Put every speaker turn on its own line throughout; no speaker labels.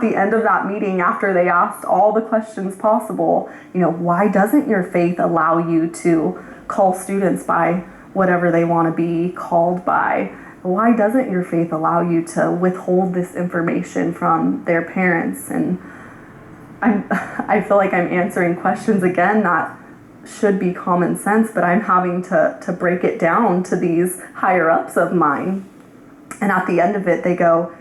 at the end of that meeting, after they asked all the questions possible, why doesn't your faith allow you to call students by whatever they want to be called by? Why doesn't your faith allow you to withhold this information from their parents? And I feel like I'm answering questions again that should be common sense, but I'm having to break it down to these higher ups of mine. And at the end of it, they go,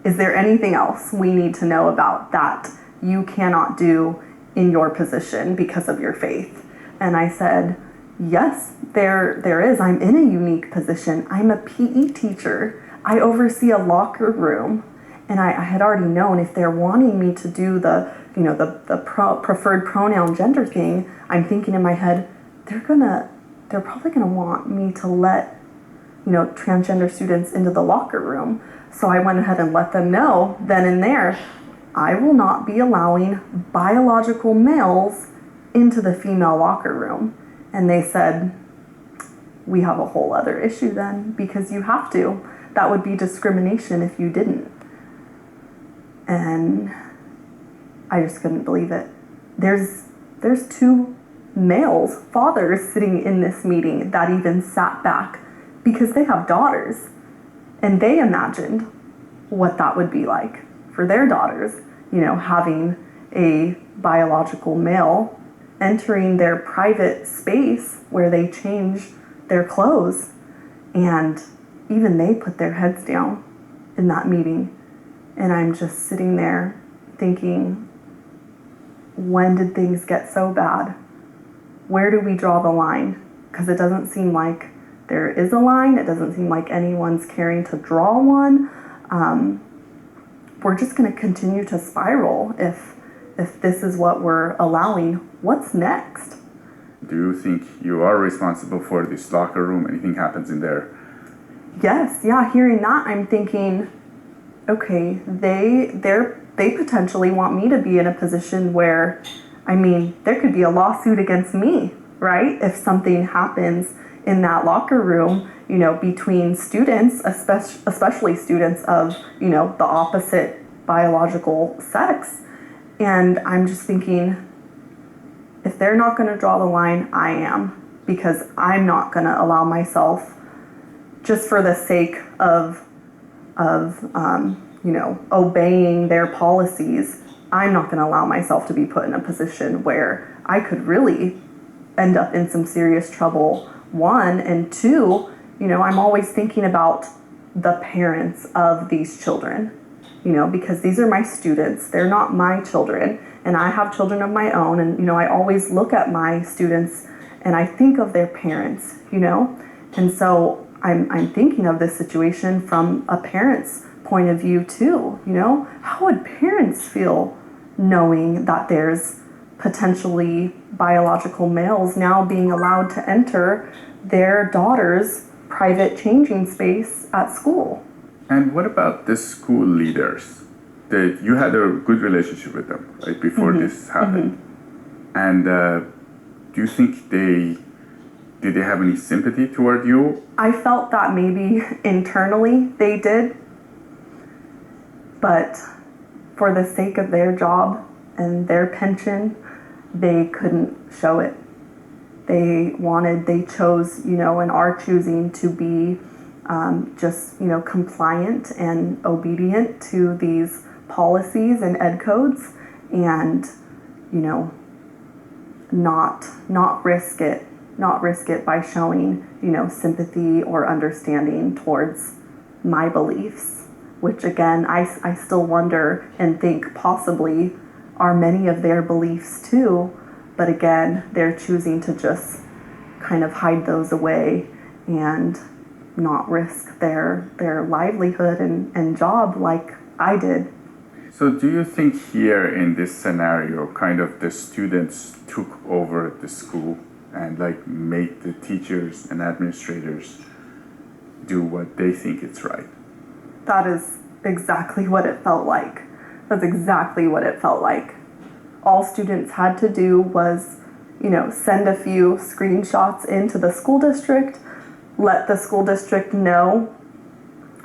is there anything else we need to know about that you cannot do in your position because of your faith? And I said, yes, there is. I'm in a unique position. I'm a PE teacher. I oversee a locker room. And I had already known if they're wanting me to do the preferred pronoun gender thing, I'm thinking in my head, they're probably gonna want me to let, transgender students into the locker room. So I went ahead and let them know then and there, I will not be allowing biological males into the female locker room. And they said, we have a whole other issue then, because you have to. That would be discrimination if you didn't. And I just couldn't believe it. There's two males, fathers, sitting in this meeting that even sat back because they have daughters. And they imagined what that would be like for their daughters, having a biological male entering their private space where they change their clothes. And even they put their heads down in that meeting. And I'm just sitting there thinking, when did things get so bad? Where do we draw the line? Because it doesn't seem like there is a line. It doesn't seem like anyone's caring to draw one. We're just going to continue to spiral if this is what we're allowing. What's next?
Do you think you are responsible for this locker room? Anything happens in there?
Yes, yeah. Hearing that, I'm thinking, okay, they potentially want me to be in a position where, there could be a lawsuit against me, right? If something happens in that locker room, between students, especially students of, the opposite biological sex. And I'm just thinking, if they're not going to draw the line, I am, because I'm not going to allow myself, just for the sake of obeying their policies, I'm not going to allow myself to be put in a position where I could really end up in some serious trouble, one. And two, I'm always thinking about the parents of these children, because these are my students. They're not my children. And I have children of my own. And, I always look at my students and I think of their parents, And so I'm thinking of this situation from a parent's point of view too. How would parents feel knowing that there's potentially biological males now being allowed to enter their daughter's private changing space at school?
And what about the school leaders? That you had a good relationship with them, right, before this happened. And do you think did they have any sympathy toward you?
I felt that maybe internally they did, but for the sake of their job and their pension, they couldn't show it. They chose, and are choosing to be just, compliant and obedient to these policies and ed codes, and, not risk it by showing, sympathy or understanding towards my beliefs, which again, I still wonder and think possibly are many of their beliefs too. But again, they're choosing to just kind of hide those away and not risk their livelihood and job like I did.
So do you think here in this scenario, kind of the students took over the school and made the teachers and administrators do what they think is right?
That is exactly what it felt like. That's exactly what it felt like. All students had to do was, send a few screenshots into the school district, let the school district know,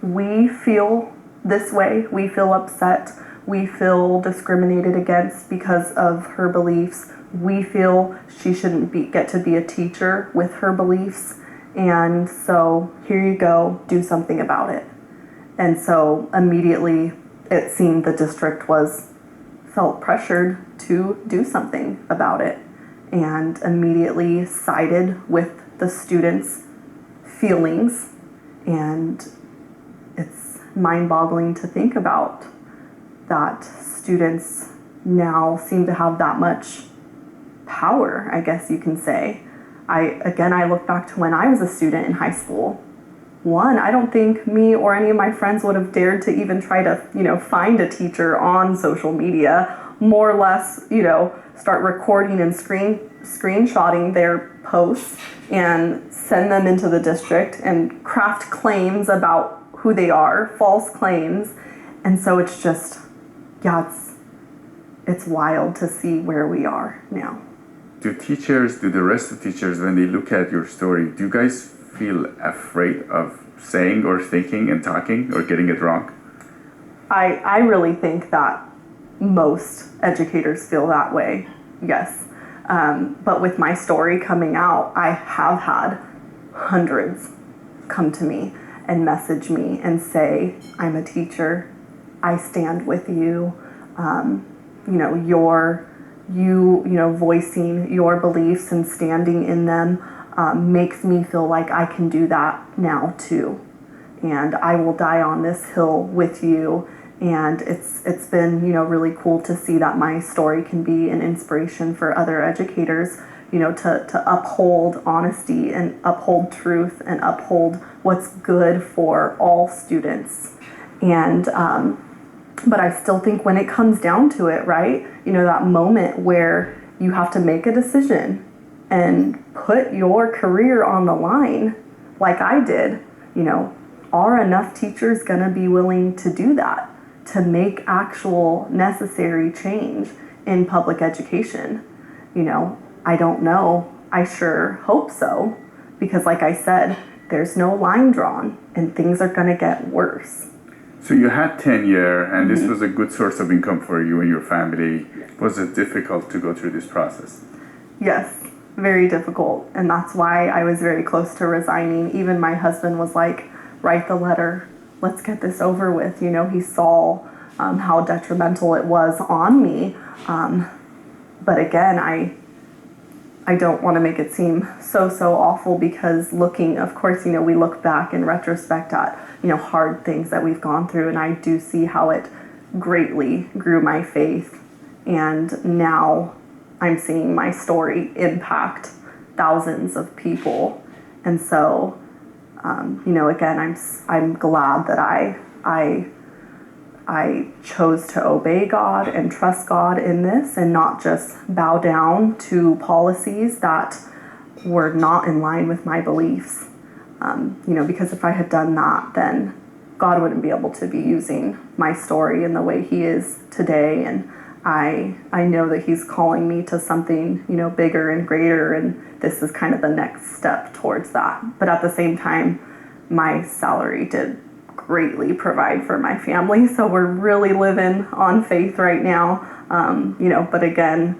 we feel this way, we feel upset we feel discriminated against because of her beliefs. We feel she shouldn't get to be a teacher with her beliefs. And so here you go, do something about it. And so immediately it seemed the district felt pressured to do something about it, and immediately sided with the students' feelings. And it's mind-boggling to think about that students now seem to have that much power, I guess you can say. I look back to when I was a student in high school. One, I don't think me or any of my friends would have dared to even try to, find a teacher on social media, more or less, start recording and screenshotting their posts and send them into the district and craft claims about who they are, false claims. And so it's just, it's wild to see where we are now.
Do the rest of teachers, when they look at your story, do you guys feel afraid of saying or thinking and talking or getting it wrong?
I really think that most educators feel that way, yes. But with my story coming out, I have had hundreds come to me and message me and say, I'm a teacher, I stand with you, voicing your beliefs and standing in them makes me feel like I can do that now too. And I will die on this hill with you. And it's been, really cool to see that my story can be an inspiration for other educators, to uphold honesty and uphold truth and uphold what's good for all students. And, but I still think when it comes down to it, right, that moment where you have to make a decision and put your career on the line, like I did, are enough teachers going to be willing to do that, to make actual necessary change in public education? I don't know. I sure hope so, because like I said, there's no line drawn and things are going to get worse.
So you had tenure, and this was a good source of income for you and your family. Was it difficult to go through this process?
Yes, very difficult. And that's why I was very close to resigning. Even my husband was like, write the letter. Let's get this over with. He saw how detrimental it was on me. But again, I don't want to make it seem so awful, because of course, we look back in retrospect at, hard things that we've gone through. And I do see how it greatly grew my faith. And now I'm seeing my story impact thousands of people. And so, again, I'm glad that I chose to obey God and trust God in this, and not just bow down to policies that were not in line with my beliefs. Because if I had done that, then God wouldn't be able to be using my story in the way He is today. And I know that He's calling me to something, bigger and greater, and this is kind of the next step towards that. But at the same time, my salary did greatly provide for my family, so we're really living on faith right now. But again,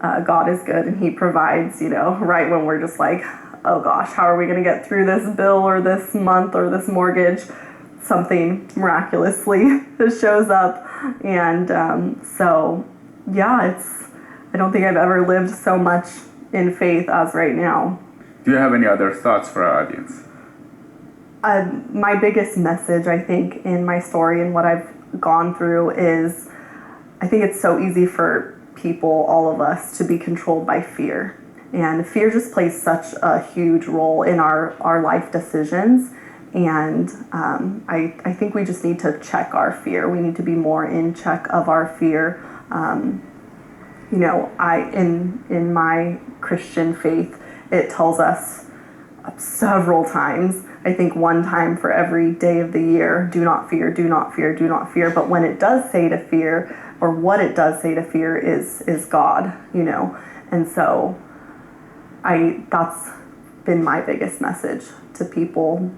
God is good, and He provides, right when we're just like, oh gosh, how are we going to get through this bill or this month or this mortgage? Something miraculously shows up. And I don't think I've ever lived so much in faith as right now.
Do you have any other thoughts for our audience?
My biggest message, I think, in my story and what I've gone through is, I think it's so easy for people, all of us, to be controlled by fear. And fear just plays such a huge role in our life decisions. And I think we just need to check our fear. We need to be more in check of our fear. In my Christian faith, it tells us several times, I think one time for every day of the year, do not fear, do not fear, do not fear. But when it does say to fear, or what it does say to fear is God, And so that's been my biggest message to people,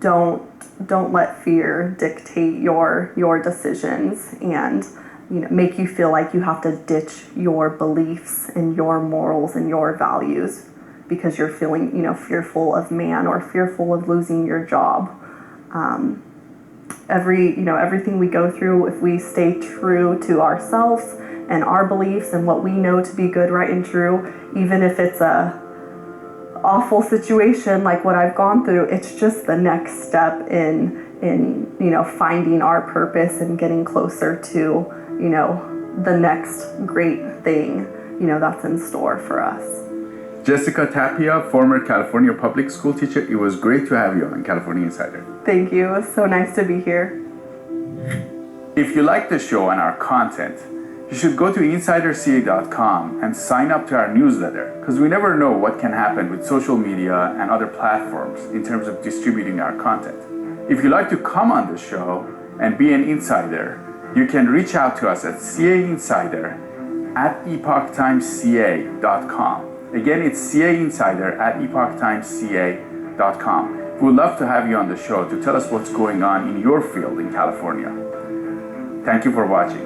don't let fear dictate your decisions and make you feel like you have to ditch your beliefs and your morals and your values because you're feeling fearful of man or fearful of losing your job. Everything we go through, if we stay true to ourselves and our beliefs and what we know to be good, right, and true, even if it's a awful situation like what I've gone through, it's just the next step in finding our purpose and getting closer to the next great thing that's in store for us.
Jessica Tapia, former California public school teacher, it was great to have you on California Insider.
Thank you. It was so nice to be here.
If you like the show and our content, you should go to insiderca.com and sign up to our newsletter, because we never know what can happen with social media and other platforms in terms of distributing our content. If you'd like to come on the show and be an insider, you can reach out to us at cainsider@epochtimesca.com. Again, it's cainsider@epochtimesca.com. We would love to have you on the show to tell us what's going on in your field in California. Thank you for watching.